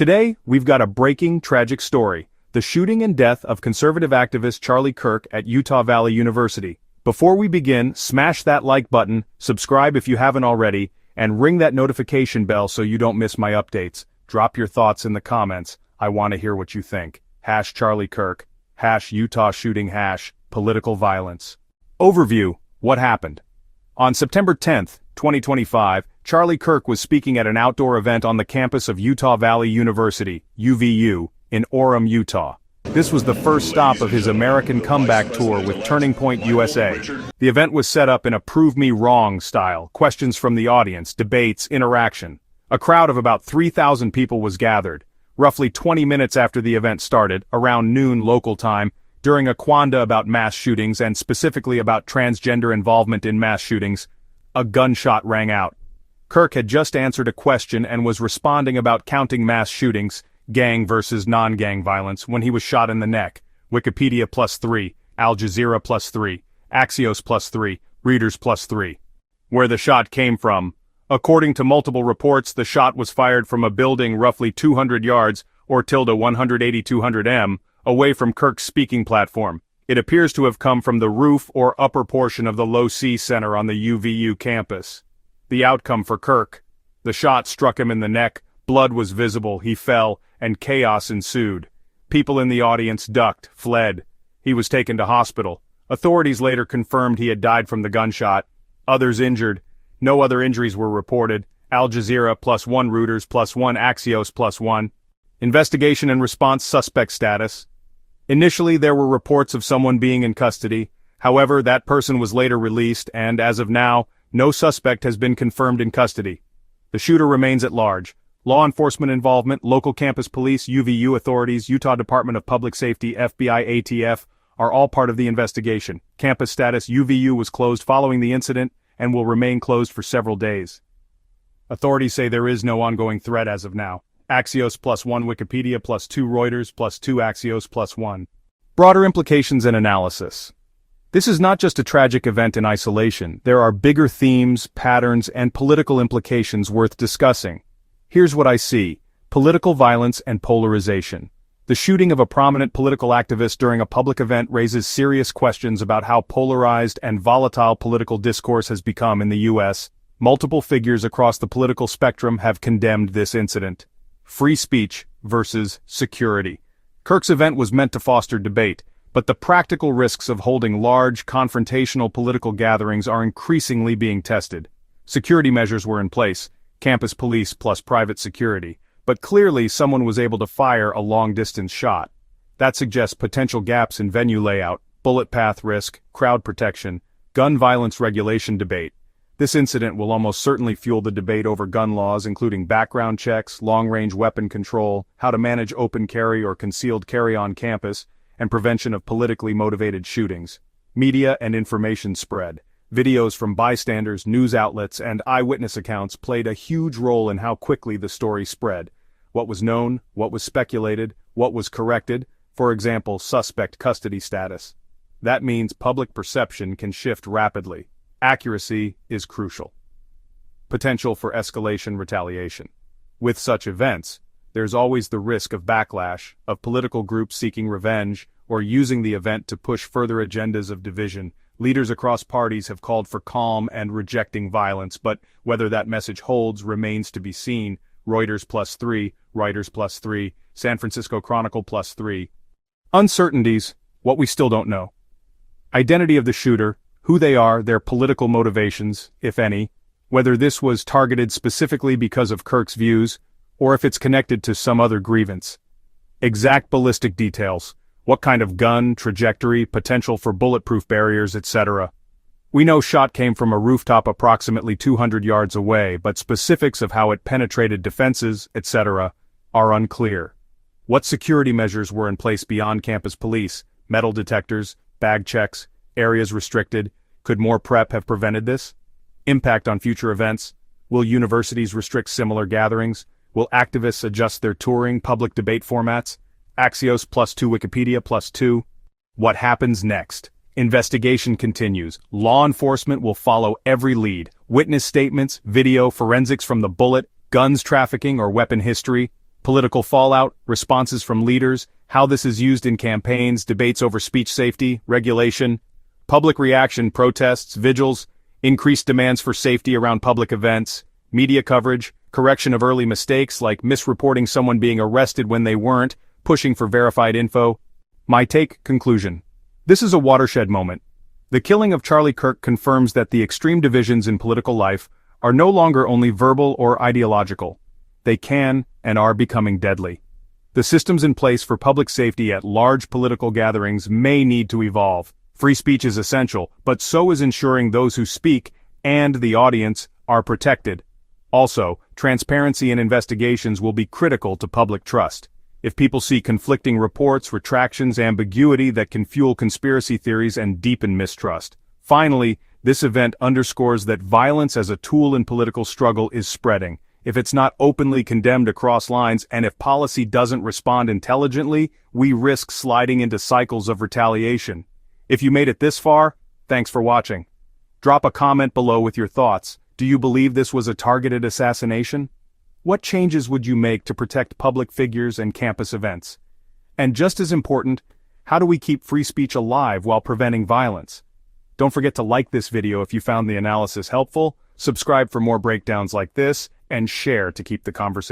Today, we've got a breaking, tragic story. The shooting and death of conservative activist Charlie Kirk at Utah Valley University. Before we begin, smash that like button, subscribe if you haven't already, and ring that notification bell so you don't miss my updates. Drop your thoughts in the comments. I want to hear what you think. #Charlie Kirk, #Utah shooting, #political violence. Overview: what happened? On September 10, 2025, Charlie Kirk was speaking at an outdoor event on the campus of Utah Valley University, UVU, in Orem, Utah. This was the first stop of his American comeback tour with Turning Point USA. The event was set up in a prove me wrong style, questions from the audience, debates, interaction. A crowd of about 3,000 people was gathered. Roughly 20 minutes after the event started, around noon local time, during a quanda about mass shootings and specifically about transgender involvement in mass shootings, a gunshot rang out. Kirk had just answered a question and was responding about counting mass shootings, gang versus non-gang violence, when he was shot in the neck. Wikipedia +3, Al Jazeera +3, Axios +3, Readers +3. Where the shot came from. According to multiple reports, the shot was fired from a building roughly 200 yards, or ~180-200 m, away from Kirk's speaking platform. It appears to have come from the roof or upper portion of the Low C Center on the UVU campus. The outcome for Kirk: the shot struck him in the neck, blood was visible, he fell, and chaos ensued. People in the audience ducked, fled. He was taken to hospital. Authorities later confirmed he had died from the gunshot. Others injured. No other injuries were reported. Al Jazeera +1, Reuters +1, Axios +1. Investigation and response: suspect status. Initially there were reports of someone being in custody. However, that person was later released and, as of now, no suspect has been confirmed in custody. The shooter remains at large. Law enforcement involvement, local campus police, UVU authorities, Utah Department of Public Safety, FBI, ATF, are all part of the investigation. Campus status: UVU was closed following the incident and will remain closed for several days. Authorities say there is no ongoing threat as of now. Axios +1, Wikipedia +2, Reuters +2, Axios +1. Broader implications and analysis. This is not just a tragic event in isolation. There are bigger themes, patterns, and political implications worth discussing. Here's what I see: political violence and polarization. The shooting of a prominent political activist during a public event raises serious questions about how polarized and volatile political discourse has become in the U.S. Multiple figures across the political spectrum have condemned this incident. Free speech versus security. Kirk's event was meant to foster debate, but the practical risks of holding large, confrontational political gatherings are increasingly being tested. Security measures were in place, campus police plus private security, but clearly someone was able to fire a long-distance shot. That suggests potential gaps in venue layout, bullet path risk, crowd protection, gun violence regulation debate. This incident will almost certainly fuel the debate over gun laws, including background checks, long-range weapon control, how to manage open carry or concealed carry on campus, and prevention of politically motivated shootings. Media and information spread. Videos from bystanders, news outlets, and eyewitness accounts played a huge role in how quickly the story spread. What was known, what was speculated, what was corrected, for example, suspect custody status. That means public perception can shift rapidly. Accuracy is crucial. Potential for escalation retaliation. With such events, there's always the risk of backlash, of political groups seeking revenge, or using the event to push further agendas of division. Leaders across parties have called for calm and rejecting violence, but whether that message holds remains to be seen. Reuters +3, Reuters +3, San Francisco Chronicle +3. Uncertainties: what we still don't know. Identity of the shooter, who they are, their political motivations, if any, whether this was targeted specifically because of Kirk's views, or if it's connected to some other grievance. Exact ballistic details: what kind of gun, trajectory, potential for bulletproof barriers, etc. We know shot came from a rooftop approximately 200 yards away, but specifics of how it penetrated defenses, etc., are unclear. What security measures were in place beyond campus police, metal detectors, bag checks, areas restricted? Could more prep have prevented this? Impact on future events. Will universities restrict similar gatherings? Will activists adjust their touring, public debate formats? Axios +2, Wikipedia +2. What happens next? Investigation continues. Law enforcement will follow every lead. Witness statements, video, forensics from the bullet, guns trafficking or weapon history. Political fallout, responses from leaders, how this is used in campaigns, debates over speech safety, regulation, public reaction, protests, vigils, increased demands for safety around public events, media coverage, correction of early mistakes like misreporting someone being arrested when they weren't, pushing for verified info. My take, conclusion. This is a watershed moment. The killing of Charlie Kirk confirms that the extreme divisions in political life are no longer only verbal or ideological. They can and are becoming deadly. The systems in place for public safety at large political gatherings may need to evolve. Free speech is essential, but so is ensuring those who speak and the audience are protected. Also, transparency in investigations will be critical to public trust. If people see conflicting reports, retractions, ambiguity that can fuel conspiracy theories and deepen mistrust. Finally, this event underscores that violence as a tool in political struggle is spreading. If it's not openly condemned across lines, and if policy doesn't respond intelligently, we risk sliding into cycles of retaliation. If you made it this far, thanks for watching. Drop a comment below with your thoughts. Do you believe this was a targeted assassination? What changes would you make to protect public figures and campus events? And just as important, how do we keep free speech alive while preventing violence? Don't forget to like this video if you found the analysis helpful, subscribe for more breakdowns like this, and share to keep the conversation